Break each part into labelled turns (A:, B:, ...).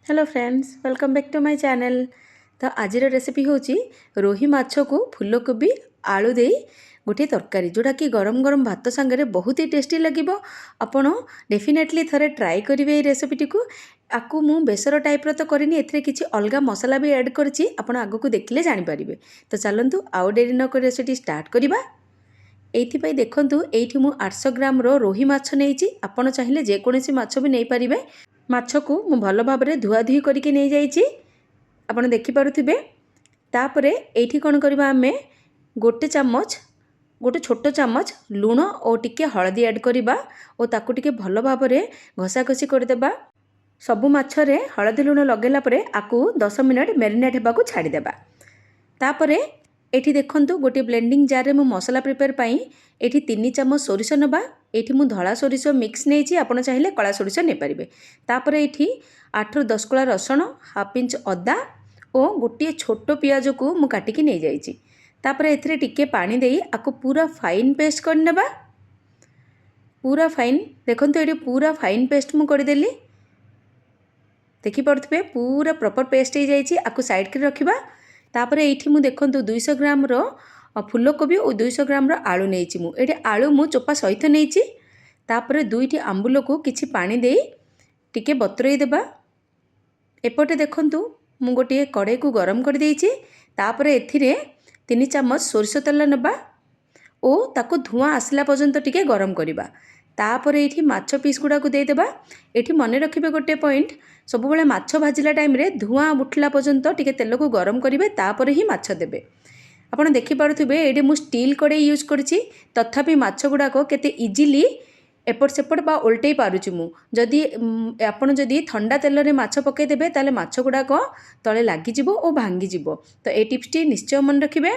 A: Hello friends, welcome back to my channel. तो आज recipe हूँ रोही माछ को फूलकोबी आलू दे गोटे तरकारी जोटा कि गरम गरम भात सांगे बहुत ही टेस्टी लगे। आपण डेफिनेटली थरे ट्राए करेंगे रेसिपीटी को। आपको मु बेसर टाइप्र तो करनी ए किसी अलग मसला भी ऐड करछि, आपण आगो को देखिले जानीपारे। तो चलतु आउ डेरी नक रेसिपी स्टार्ट करवा। ये देखूँ ये मुझे 800 ग्राम रोही माछ नहीं, आपड़ चाहिए जेकोसी माछ भी नहीं पारे। माछ को मु भल भाव में धुआधुई करके नहीं जाइए, आपड़ देखिपे। तापर ये कौन करवा, आम गोटे चामच गोटे छोट चामच लुण और टिके हलदी ऐड करवा और ताकू टिके भल भाव में घसा घसी करदेबा। सबु माछरे हलदी लुण लगेला परे आकु 10 मिनट मैरिनेट होगा छाड़देबा। तापर एठी देखंतु गोटे ब्लेंडिंग जार में मसला प्रिपेयर पाई एठी 3 चामच सोरिष नबा। एठी मु धला सोरिष मिक्स नहीं, आपड़ चाहिए कला सोरिष नहीं पारे। तापर एठी 8 ରୁ 10 कला रसुण, हाफ इंच अदा और गोटे छोट पियाज को मु काटिकी नहीं जाइए। तापर एथिरे टिके पानी देई आकु पूरा फाइन पेस्ट करनेबा। पूरा फाइन देखंतु एठी पूरा फाइन पेस्ट मु करदेली, देखि पड़ुथिबे पूरा प्रॉपर पेस्ट हो जाइए। आकु साइड कर रखिबा। तापर एठी मु देखंतु 200 ग्राम रो फूलकोबी और 200 ग्राम रो आलू नेइछि। मु एठी आलू मु चोपा सहित नेइछि। तापर दुईटी आंबुल को किछि पानी देई टिके बतरई देबा। एपटे देखंतु मु गोटे कड़ाई को गरम कर देइछि। तापर एथिरे 3 चामच सोरिष तेल नबा और ताको धुआं आसला पर्यंत टिके गरम करिबा। तापर एठी माछ पीस गुडा को दे देबा। एठी मने रखिबे गोटे पॉइंट, सब बेले माछ भाजिला टाइम रे धुआं उठला पर्यंत टिके तेल को गरम करिवे, तापर ही माछ देबे। आपण देखि पारुथिबे एठी मु स्टील कड़ाई यूज करछि, तथापि माछ गुडा को केते इजीली एपट सेपट बा उल्टै पारुछि मु। जदि आपण जदि ठंडा तेल रे माछ पकै देबे ताले माछ गुडा को तळे लागि जिवो ओ भांगी जिवो। तो ए टिप्सटी निश्चय मन रखिबे।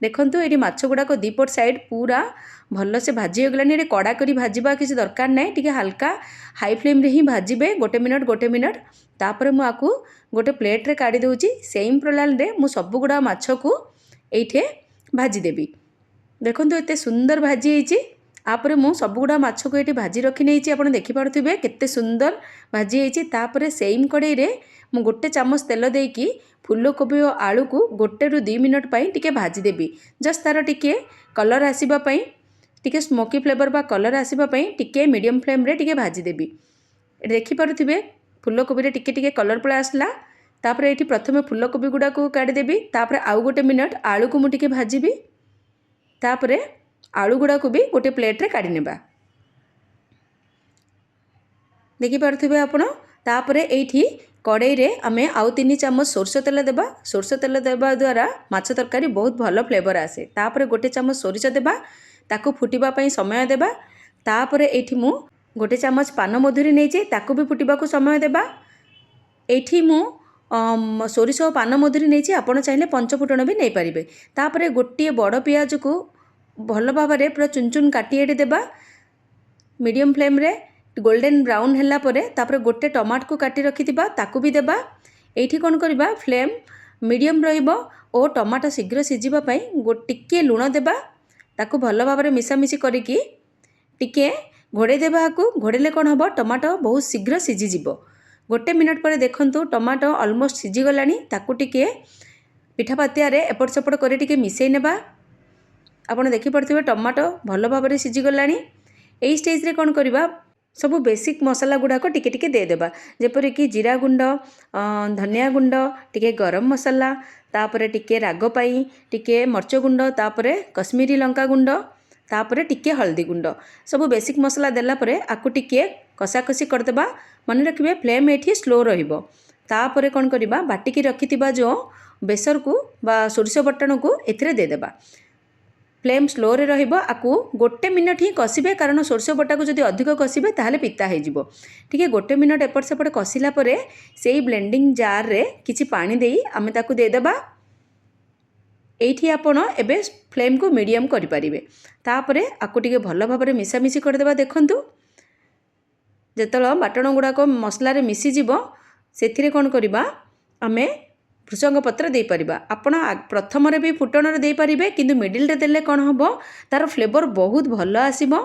A: देखंतु एठी माछ गुडा को दीपट साइड पूरा भल से भाजी होगलानी। एठी कड़ा करी भाजिबा किसी दरकार नहीं, टिके हल्का हाई फ्लेम रे ही भाजिबे गोटे मिनट। तापर मु आकु गोटे प्लेट रे काढी दउची। सेम प्रणाली रे मु सब गुडा माछ को एठे भाजी देबी। देखंतु एते सुंदर भाजी हेची। आपर मु सब गुडा माछ को एठी भाजी रखी नेइची, आपण देखि पारुथिबे केते सुंदर भाजी हेची। तापर सेम कड़ाई रे मु गोटे चामच तेल देकी फूलकोबी और आलू को 1 ରୁ 2 मिनट पाई टिके भाजी देबी। जस्ट तार टिके कलर आसीबा पाई, टिके स्मोकी फ्लेवर बा कलर आसीबा पाई टिके मीडियम फ्लेम रे टिके भाजी देबी। देखि पारुथिबे फूलकोबी रे टिके टिके कलर पळे आसला। तापर एठी प्रथमे फूलकोबी गुडा को काढी देबी। तापर आउ गोटे मिनट आलू को मु टिके भाजीबी। तापर आलू गुडा को भी गोटे प्लेट रे काढी नेबा। देखि पारुथिबे आपण। तापर एठी कड़ाई रे आमे आउ 3 चामच सोरिष तेल देबा। सोरिष तेल देबा द्वारा माछ तरकारी बहुत भल फ्लेवर आसे। तापर गोटे चामच सोरिष देबा, ताको फुटिबा पई समय देबा। तापर एठी मु गोटे चामच पान मधुरी नेइचे, ताको भी फुटिबा को समय देबा। एठी मु सोरिष और पान मधुरी नेइचे, आपण चाहिले पंचफुटण भी नै पारिबे। तापर गोटे बड़ पियाज को भल भाव में पूरा चुन चुन काटी एटी देबा। मीडियम फ्लेम रे गोल्डन ब्राउन हैला परे तापर गोटे टमाट को काटी रखिथिबा ताकू भी देबा। एठी कोन करबा फ्लेम मीडियम रहिबो और टमाटो शीघ्र सिझिबा पई टिके लुण देबा। ताकू भल भाव में मिसामिसी करिकी टिके घोड़े देबा। आकू घोड़ेले कोन हबो टमाटो बहुत शीघ्र सिझि जिवो। गोटे मिनट पर देखंतु टमाटो ऑलमोस्ट सिझि गलानी। ताकू टिके पिठा पातिया रे एपट सेपट करे टिके मिसेई नेबा। आपण देखि पड़थिबे टमाटो भल भाव में सिझी गलानी। एई स्टेज रे कोन करबा सब बेसिक मसला गुडा को टिके टिके दे देबा, जेपरि कि जीरा गुंड, धनिया गुंड, टिके गरम मसला, तापर टिके राग पाई टिके मर्च गुंड, तापर कश्मीरी लंका गुंड, तापर टिके हल्दी गुंड। सब बेसिक मसला देला परे आकु टिके कसा कसी कर देबा। मन रखिबे फ्लेम एठी स्लो रहिबो। तापर कोन करबा बाटिकी रखिथिबा जो बेसर को बा सोरिष बटन को एथिरे दे देबा। फ्लेम स्लो रे रहिबो। आकु गोटे मिनट ही कसिबे, कारण सोरिष बटा को जदि अधिक कसिबे ताहले पिता हे जिवो। ठीक है, गोटे मिनट एपट सेपट कसिला परे सेई ब्लेंडिंग जार रे किछि पानी देई आमे ताकु दे देबा। एठी आपण एबे फ्लेम को मीडियम करि परिबे। तापरे आकु टिके भल भाव में मिसामिसी कर देबा। देखंतु जेतल बाटण गुडा को मसला रे मिसी जिवो सेथिरे कोन करबा आमे भृषंग पत्र दे परिबा। आपण प्रथम रे भी फुटण रे दे परिबे, किंतु मिडिल रे देले कोन हबो तार फ्लेवर बहुत भलो आसीबो।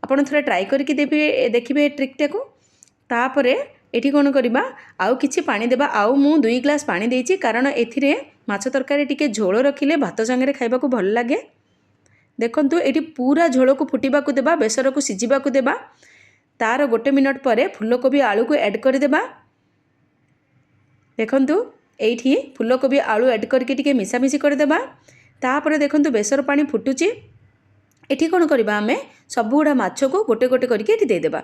A: आपण थरे ट्राई करके देखिबे ट्रिक टाको। तापरे एठी कौन करवा आउ किछि पानी देबा आउ मु 2 ग्लास पानी देइछि कारण एथिरे माछ तरकारी टिके झोल रखिले भात संगे खाइबा को भल लागे। देखंतु एठी पूरा झोल को फुटिबा को देबा बेसर को सिजिबा को देबा तार 1 मिनट परे फूलकोबी आलू को ऐड कर देबा। देखंतु एठी फूलकोबी आलू ऐड करके टिके मिसामिसी कर देबा। तापर देखंतु बेसर पानी फुटुची एठी कौन करवा आमे सबुड़ा माछ को गोटे गोटे करके एठी दे देबा।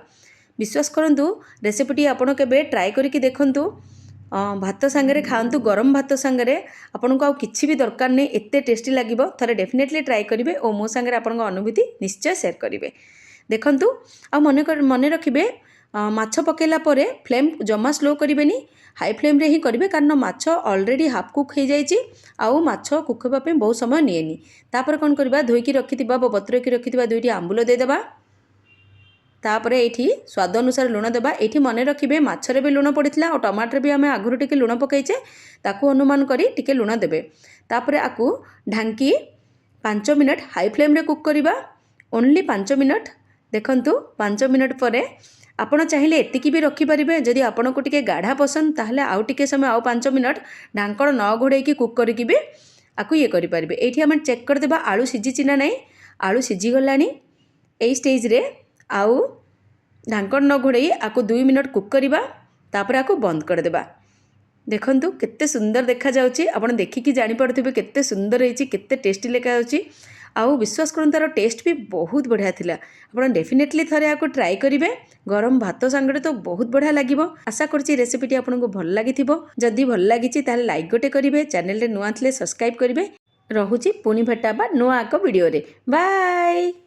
A: विश्वास करंतु रेसिपीटी आपण केबे ट्राई करके देखंतु भात सांगरे खांतु गरम भात सांगरे आपन को आ किछि भी दरकार नै एते टेस्टी लागिबो। थरे डेफिनेटली ट्राई करिवे और मो सांगरे आपन अनुभूति निश्चय शेयर करिवे। देखंतु आ मने रखिबे माछ पकेला परे फ्लेम जमा स्लो करिवेनी हाई फ्लेम रे ही करिवे कारण माछ ऑलरेडी हाफ कुक हो जाइछि आउ माछ कुक होबा पे बहुत समय निएनी। तापर कोन करबा धोईकी रखिथिबा बतर की रखिथिबा 2टी आंबुल दे देबा। तापर एठी स्वाद अनुसार लुण देबा। एठी मने रखिबे माछरे भी लुण पड़िथिला और टमाटर भी आमे आगुरु टिके लुण पकैचे ताकू अनुमान करी टिके लुण देबे। तापर आकू ढांकी 5 मिनट हाई फ्लेम रे कुक करिबा ओनली 5 मिनट। देखंतु 5 मिनट परे आपण चाहिए एतिकी भी रखिपारे जदि आपण को टिके गाढ़ा पसंद ताहले आउ टिके समय आउ 5 मिनट ढांकण न घोड़ेकी कुक करिकी भी आकु ये करिपारे। एठी आमे चेक कर देबा आलू सिझिछि ना नहीं। आलू सिझी गलानी एई स्टेज रे आउ ढांकण न घोड़े आकु 2 मिनट कुक करिबा तापर आकु बंद कर देबा। देखंतु केते सुंदर देखा जाउची आपण देखिकी जानि पड़थिबे केते सुंदर हेची केते टेस्टी लेखा जाउची आउ विश्वास करन तार टेस्ट भी बहुत बढ़िया थिला। आपण डेफिनेटली थरे आकु ट्राई करिवे गरम भात संगरे तो बहुत बढ़िया लागिवो। आशा करछि रेसिपीटी आपनको भल लागिथिबो। जदि भल लागिछि ताले लाइक गोटे करिवे चैनल रे नुआ थिले सब्सक्राइब करिवे। रहुछि पुनी भेटाबा नुआ एक वीडियो रे। बाय।